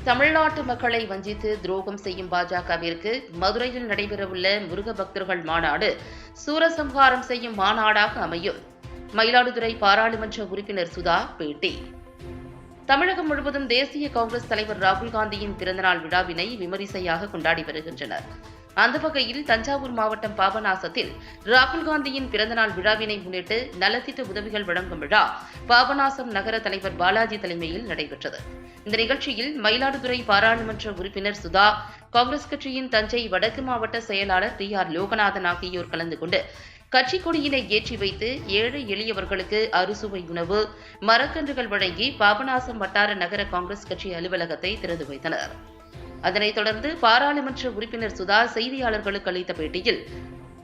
தமிழ்நாட்டு மக்களை வஞ்சித்து துரோகம் செய்யும் பாஜகவிற்கு மதுரையில் நடைபெறவுள்ள முருக பக்தர்கள் மாநாடு சூரசம்ஹாரம் செய்யும் மாநாடாக அமையும். மயிலாடுதுறை பாராளுமன்ற உறுப்பினர் சுதா பேட்டி. தமிழகம் முழுவதும் தேசிய காங்கிரஸ் தலைவர் ராகுல் காந்தியின் பிறந்தநாள் விழாவினை விமரிசையாக கொண்டாடி வருகின்றனர். அந்த வகையில் தஞ்சாவூர் மாவட்டம் பாபநாசத்தில் ராகுல் காந்தியின் பிறந்தநாள் விழாவினை முன்னிட்டு நலத்திட்ட உதவிகள் வழங்கும் விழா பாபநாசம் நகர தலைவர் பாலாஜி தலைமையில் நடைபெற்றது. இந்த நிகழ்ச்சியில் மயிலாடுதுறை பாராளுமன்ற உறுப்பினர் சுதா, காங்கிரஸ் கட்சியின் தஞ்சை வடக்கு மாவட்ட செயலாளர் TR லோகநாதன் ஆகியோர் கலந்து கொண்டு கட்சி கொடியினை ஏற்றி வைத்து ஏழை எளியவர்களுக்கு அறுசுவை உணவு, மரக்கன்றுகள் வழங்கி பாபநாசம் வட்டார நகர காங்கிரஸ் கட்சி அலுவலகத்தை திறந்து வைத்தனர். அதனைத் தொடர்ந்து பாராளுமன்ற உறுப்பினர் சுதா செய்தியாளர்களுக்கு அளித்த பேட்டியில்,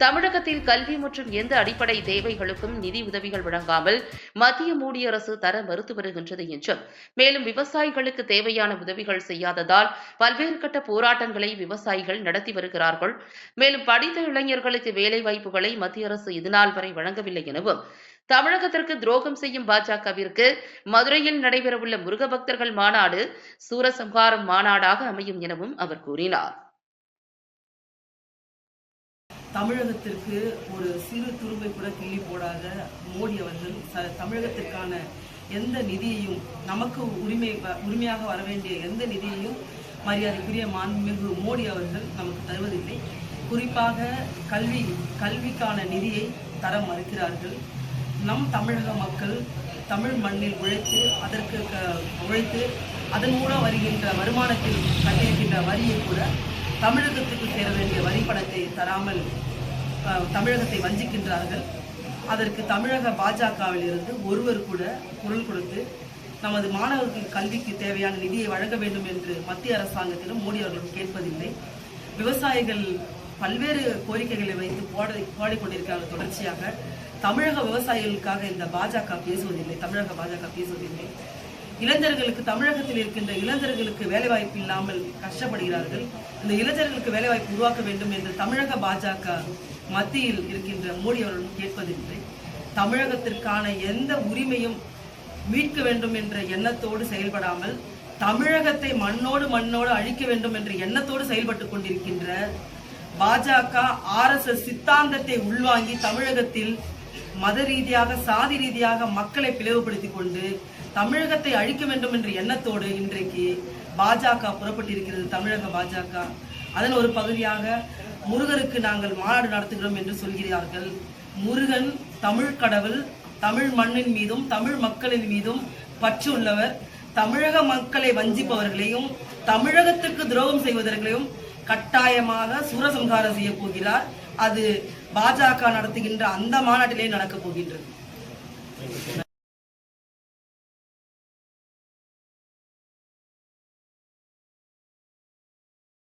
தமிழகத்தில் கல்வி மற்றும் எந்த அடிப்படை தேவைகளுக்கும் நிதி உதவிகள் வழங்காமல் மத்திய மோடி அரசு தர மறுத்து வருகின்றது என்றும், மேலும் விவசாயிகளுக்கு தேவையான உதவிகள் செய்யாததால் பல்வேறு கட்ட போராட்டங்களை விவசாயிகள் நடத்தி வருகிறார்கள். மேலும் படித்த இளைஞர்களுக்கு வேலைவாய்ப்புகளை மத்திய அரசு இதுநாள் வரை வழங்கவில்லை எனவும், தமிழகத்திற்கு துரோகம் செய்யும் பாஜகவிற்கு மதுரையில் நடைபெறவுள்ள முருக பக்தர்கள் மாநாடு சூரசம்ஹாரம் மாநாடாக அமையும் எனவும் அவர் கூறினார். தமிழகத்திற்கு ஒரு சிறு துரும்பை கூட கிள்ளி போடாத மோடி அவர்கள் தமிழகத்திற்கான எந்த நிதியையும், நமக்கு உரிமையாக வர வேண்டிய எந்த நிதியையும் மரியாதைக்குரிய மாண்புமிகு மோடி அவர்கள் நமக்கு தருவதில்லை. குறிப்பாக கல்விக்கான நிதியை தர மறுக்கிறார்கள். நம் தமிழக மக்கள் தமிழ் மண்ணில் உழைத்து அதன் மூலம் வருகின்ற வருமானத்தில் கட்டியிருக்கின்ற வரியை கூட தமிழகத்துக்கு சேர வேண்டிய வரி பணத்தை தராமல் தமிழகத்தை வஞ்சிக்கின்றார்கள். அதற்கு தமிழக பாஜகவில் இருந்து ஒருவர் கூட குரல் கொடுத்து நமது மாணவர்கள் கல்விக்கு தேவையான நிதியை வழங்க வேண்டும் என்று மத்திய அரசாங்கத்திலும் மோடி அவர்கள் கேட்பதில்லை. விவசாயிகள் பல்வேறு கோரிக்கைகளை வைத்து போராடிக்கொண்டிருக்கிறார்கள். தொடர்ச்சியாக தமிழக விவசாயிகளுக்காக இந்த தமிழக பாஜக பேசுவதில்லை. இளைஞர்களுக்கு, தமிழகத்தில் இருக்கின்ற இளைஞர்களுக்கு வேலைவாய்ப்பு இல்லாமல் கஷ்டப்படுகிறார்கள். இந்த இளைஞர்களுக்கு வேலைவாய்ப்பு உருவாக்க வேண்டும் என்று தமிழக பாஜக மத்தியில் இருக்கின்ற மோடி அவர்களும் கேட்பதில்லை. தமிழகத்திற்கான எந்த உரிமையும் மீட்க வேண்டும் என்ற எண்ணத்தோடு செயல்படாமல் தமிழகத்தை மண்ணோடு அழிக்க வேண்டும் என்ற எண்ணத்தோடு செயல்பட்டு கொண்டிருக்கின்ற பாஜக RSS சித்தாந்தத்தை உள்வாங்கி தமிழகத்தில் மத ரீதியாக, சாதி ரீதியாக மக்களை பிளவுபடுத்திக் கொண்டு தமிழகத்தை அழிக்க வேண்டும் என்ற எண்ணத்தோடு இன்றைக்கு பாஜக புறப்பட்டிருக்கிறது. தமிழக பாஜக அதன் ஒரு பகுதியாக முருகருக்கு நாங்கள் மாநாடு நடத்துகிறோம் என்று சொல்கிறார்கள். முருகன் தமிழ் கடவுள், தமிழ் மண்ணின் மீதும் தமிழ் மக்களின் மீதும் பற்று உள்ளவர். தமிழக மக்களை வஞ்சிப்பவர்களையும் தமிழகத்திற்கு துரோகம் செய்வதற்களையும் கட்டாயமாக சூரசம்ஹாரம் செய்ய போகிறார். அது பாஜக நடத்துகின்ற அந்த மாநாட்டிலே நடக்கப் போகின்றது.